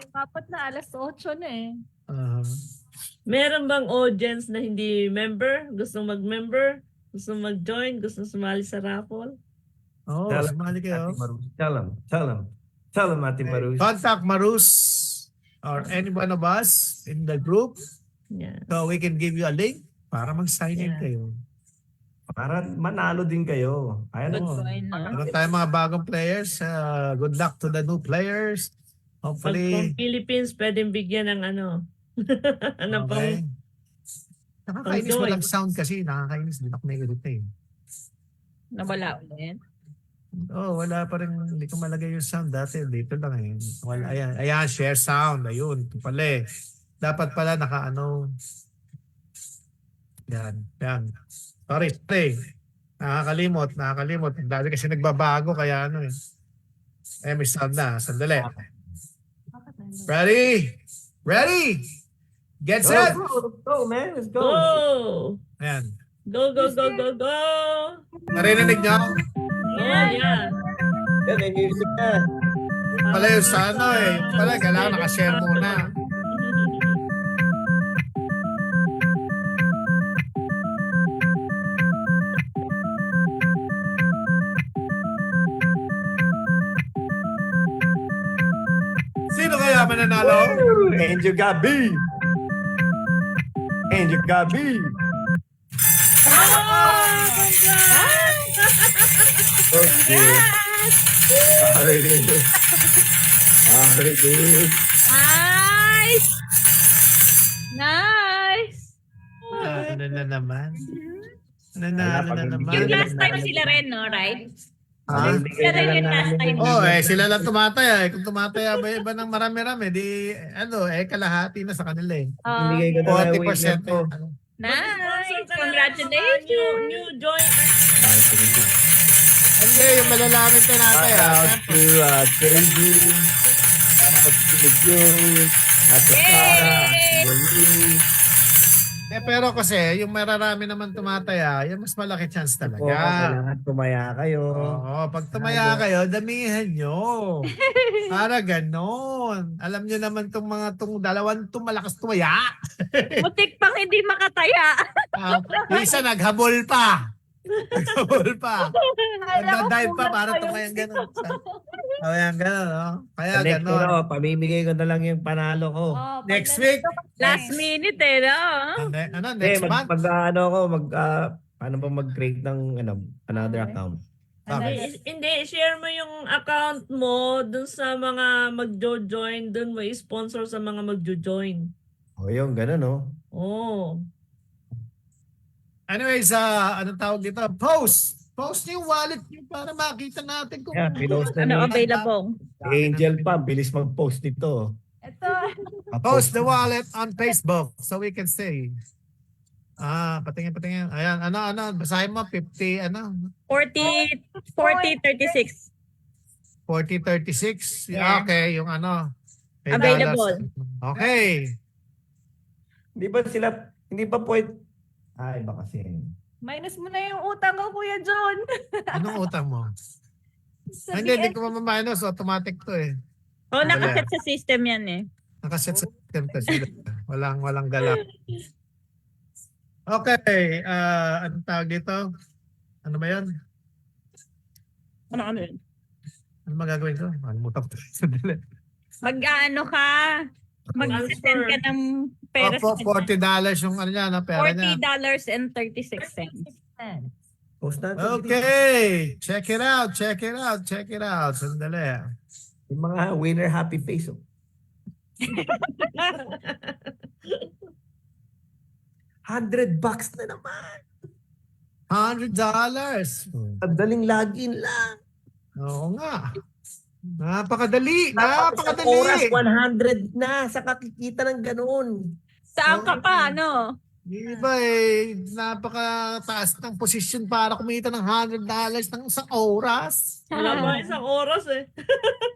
Dapat na alas 8 na eh. Meron bang audience na hindi member? Gustong mag-member? Gustong mag-join? Gustong sumali sa raffle? Sumali kayo. Ate Marus. Tell them, Ate Marus. Contact Marus or any one of us in the group Yeah. so we can give you a link para mag-sign in Yeah. kayo. Para manalo din kayo. Ayan Good o. point, no? Meron tayong mga bagong players. Good luck to the new players. Pag Hopefully. pang Philippines, pwedeng bigyan ng ano. Ano pang Okay. Nakakainis Enjoy. walang sound kasi. Nakakainis. Hindi ako nag-retain. Nawala ulit. Wala pa rin. Hindi ko malagay yung sound dati. Dito lang eh. Wala, ayan, share sound. Ayun. Ito pala eh. Dapat pala Yan. Sorry. Nakakalimot. Dati kasi nagbabago kaya may sound na. Sandali. Ready? Get set! Go, man. Let's go. Go! Ayan. Go! Narinig nyo? Yeah. Yan, may music na. Pala yung sa Pala, kailangan nakashare muna. Sino kaya mananalo? Angel Gabi. Okay. Alright. Alright. Nice! Nice! Ano na naman? Wala, Nanalo na pag- naman. Yung last time sila rin, no? Right? Ah? Sila rin yung last time. Oh, sila lang tumataya. Kung tumataya ba iba ng marami-rami, di, kalahati na sa kanila eh. Bibigay ko na lang 40% winner ko. Nice! New, Congratulations! new joiners. Hindi, yung malalamin tinataya. Shout out to Crazy. Shout out to June. At to Sarah. Yay! To Marie. Pero kasi, yung mararami naman tumataya, yung mas malaki chance Po, talaga. kailangan tumaya kayo. Oo, pag tumaya kayo, damihan nyo. Para ganon. Alam nyo naman tong dalawang malakas tumaya. Mutik pang hindi makataya. Yung isa naghabol pa. Naghabol pa. Nagdadive pa para tumayang ganon. Tumayang ganon, no? Kaya Next ganon. pamimigay ko na lang yung panalo ko. Next week. Last minute no? Next month? Paano ba mag-create ng another account? Hindi, share mo yung account mo dun sa mga magjo-join, dun mo i-sponsor sa mga magjo-join. O yung gano'n, no? Oh. Anyways, anong tawag dito? Post yung wallet nyo para makita natin kung Yeah, pinost na Ano ni available? Angel pa, bilis mag-post nito. Ito. Post the wallet on Facebook so we can see. Patingin. Ayan, basahin mo, 50, 40-36. 40-36. Yeah. Okay, yung may Available. dollars. Okay. Hindi ba pwede? Iba kasi. Minus mo na yung utang ko, Kuya John. Anong utang mo? Sa Hindi BS. ko mamaminus. Automatic to eh. Oh, nakaset sa system yan eh. Nakaset sa system to sila. Walang galak. Okay. Anong tawag dito? Ano ba yan? Ano yun? Ano magagawin ko? Alimutan ko. Sandali. Mag-ano ka? Mag-send ka ng pera sa $40 yung pera niya. $40.36. Post natin. Okay. Check it out. Sandali. Yung mga winner happy face. Oh. $100 na naman. $100. Ang daling login lang. Oo nga. Napakadali. Tapos sa oras, 100 na sa kakikita ng ganun. Saan ka pa, ano? Di ba napakataas ng posisyon para kumita ng $100 ng isang oras. Wala ba isang oras eh.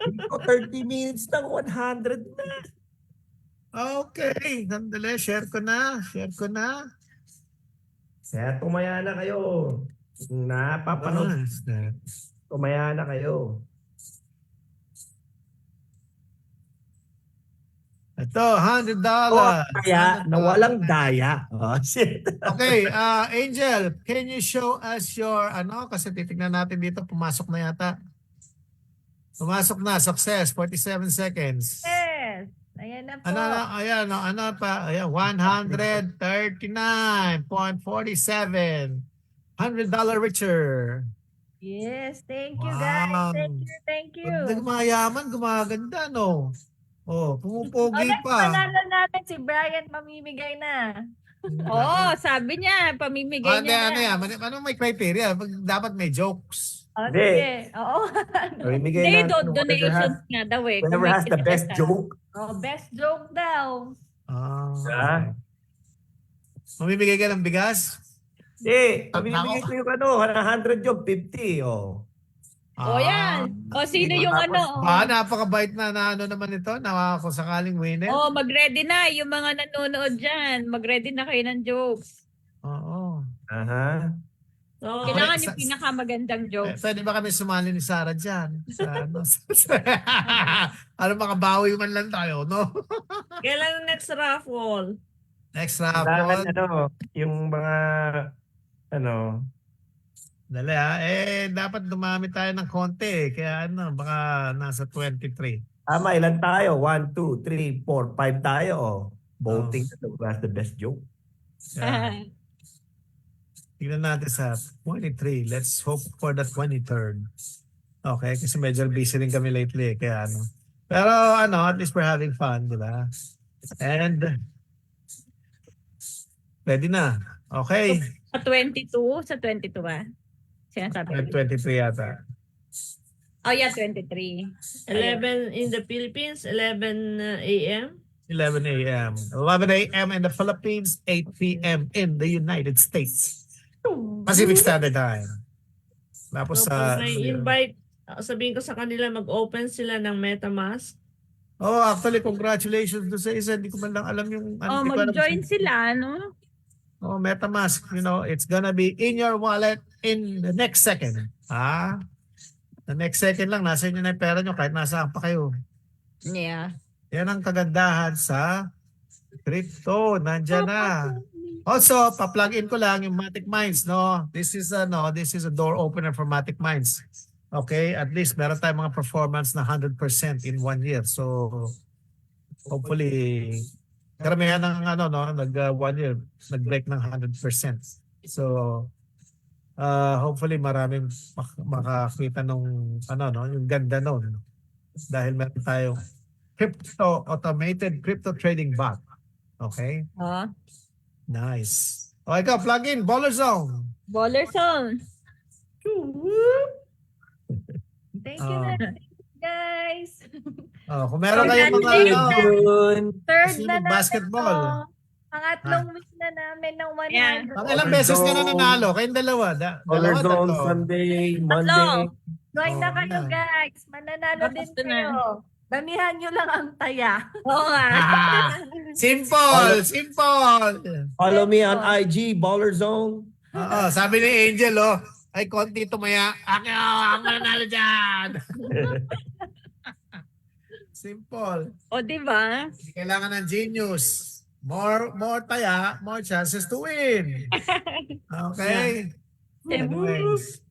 Dito, 30 minutes lang, 100 na. Okay. Sandali. Share ko na. Kaya tumaya na kayo. Napapanood. Tumaya na kayo. Ito, $100. Kaya na walang daya. Oh, shit. Okay, Angel, can you show us your kasi titignan natin dito, pumasok na yata. Pumasok na, success, 47 seconds. Yes. Ayan na po. Ayan, 139.47. $100 richer. Yes. Thank you, Wow. guys. Thank you. Pag mayaman, gumaganda, no? Oh, pumupogi next pa. panalo natin si Brian mamimigay na. Oo, sabi niya, pamimigay niya na. Anong may criteria? Dapat may jokes. Hindi. Sige. Oo. Bimigay Hindi, natin donations nga daw eh. whoever has the best joke. Best joke daw. Okay. Mamimigay ka ng bigas? Hindi. Bibigay ko yung 100 joke, 50. Oh. O yan. O sino yung ano? Napakabait na naman ito na kung sakaling winner. O mag-ready na yung mga nanonood dyan. Mag-ready na kayo ng jokes. Oo. Aha. So, Kailangan Okay, yung pinakamagandang jokes. Pwede ba kami sumali ni Sarah dyan? Makabawi man lang tayo, no? kailan ang next raffle? Next Kailangan raffle. yung mga Dali dapat dumami tayo ng konti. Kaya baka nasa 23. tama, ilan tayo? 1, 2, 3, 4, 5 tayo. Oh. Voting na who has the best joke. Yeah. Tignan natin sa 23. Let's hope for the 23rd. Okay, kasi medyo busy rin kami lately, kaya ano. Pero ano, at least we're having fun, di ba? And ready na. Okay. Sa 22 ba? Sinasabi. 23 yata. Oh yeah, 23. 11 in the Philippines, 11 a.m. 11 a.m. 11 a.m. in the Philippines, 8 p.m. in the United States. Pacific Standard Time. Tapos So, sa... pag may invite, sabihin ko sa kanila, mag-open sila ng MetaMask. Oh, actually, congratulations doon sa isa. Hindi ko man lang alam yung... Oh, hindi ko alam mag-join sa- sila, no? Oh, MetaMask, you know, it's gonna be in your wallet in the next second. Ah? The next second lang, nasa inyo na yung pera nyo kahit nasaan pa kayo. Yeah. Yan ang kagandahan sa crypto. Nandyan na. Also, pa-plug in ko lang yung Matic Minds, no? This is a door opener for Matic Minds. Okay? At least meron tayong mga performance na 100% in 1 year. So, hopefully, karamihan ng nag 1 year, nag-break ng 100%. So, hopefully maraming makakita nung yung ganda nun. Dahil meron tayong automated crypto trading bot. Okay? Oh. Nice. O ikaw, plug in, Baller Zone. Baller Zone. Thank you Ah. na, guys. Kung meron kayong mga Yun. Third Kasi na namin basketball. to. Pangatlong week na namin ng 100. Yeah. Ang ilang beses ka na nanalo? Kayong dalawa. Dollar Dalawa, Zone, tatlo. Sunday, Monday. Join na Oh, kayo, na. guys. Mananalo din Basta na. kayo. Damihan nyo lang ang taya. Oo nga. Simple! Simple! Follow me on IG, Baller Zone. Oo, sabi ni Angel, ay konti tumaya. Ako nanalo dyan. Simple. O, di ba? Hindi kailangan ng genius. More taya, more chances to win. Okay? Anyways.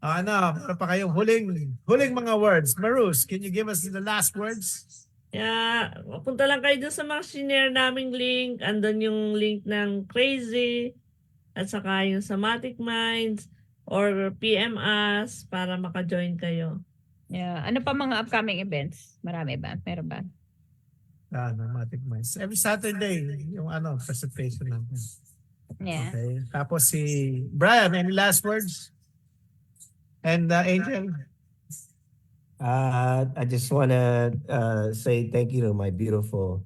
Meron pa kayong huling mga words. Marus, can you give us the last words? Kaya, punta lang kayo dun sa mga shinare naming link. Andun yung link ng Crazy at saka yung sa Matic Minds or PM us para maka-join kayo. Yeah. Ano pa mga upcoming events? Marami ba? Meron ba? Matic Minds. Every Saturday, yung presentation natin. Yeah. Okay. Tapos si Brian, any last words? And Angel? I just wanna say thank you to my beautiful.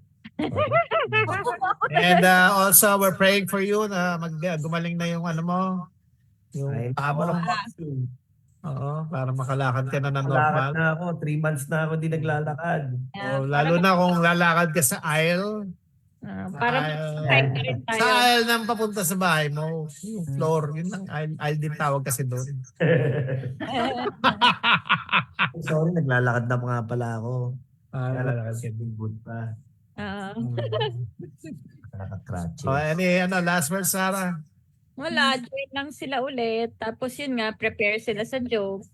And also, we're praying for you na gumaling na yung mo, yung paa mo. Oo, para makalakad ka na ng normal. Lalakad na ako. 3 months na ako di naglalakad. Yeah. Lalo na kung lalakad ka sa aisle. Para mag-subscribe na rin tayo. Sa aisle nang papunta sa bahay mo, yung floor, yun ang aisle din tawag kasi doon. Sorry, naglalakad na pa nga pala ako. Lalakad ka. Big boot pa. Nakakratche. Last words, Sarah? Wala, join lang sila ulit. Tapos yun nga, prepare sila sa joke.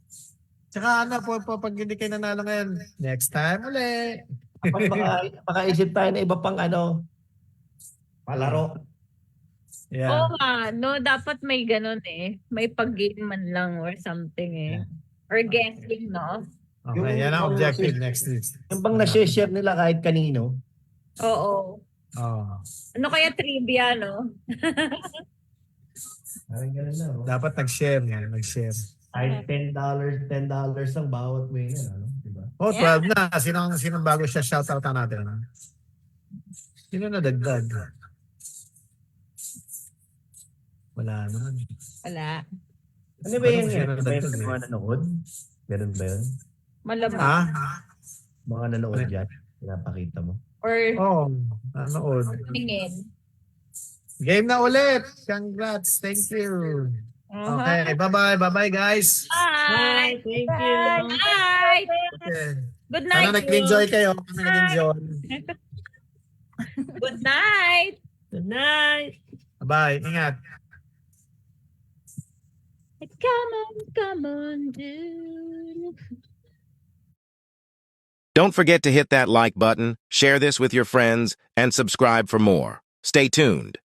Tsaka pag hindi kayo nanalo ngayon, next time ulit. Makaisip tayo na iba pang palaro. Yeah. Oo nga, no, dapat may ganun eh. May pag-game man lang or something eh. Or guessing, no? Okay, yan ang objective next week. Yung bang na-share nila kahit kanino. Oo. Ano kaya trivia, no? Parang gano'n na. Dapat nag-share nga, nag-share. Kahit $10 ang bawat winner. Diba? 12 na. Sinong bago siya shoutout natin? Sino na dagdag? Wala naman. Wala. Ano ba yan? Sino na May dagdag? mga nanood? Ganun ba yun? Malamang. Mga nanood dyan? Pinapakita mo? Or Nanood. tingin. Game na ulit. Congrats. Thank you. Okay, bye-bye. Bye-bye, guys. Bye! Thank you. Bye! Okay. Good night. Nag-enjoy kayo. Nag-enjoy. Good night. Good night. Bye. Ingat. Come on, dude. Don't forget to hit that like button, share this with your friends, and subscribe for more. Stay tuned.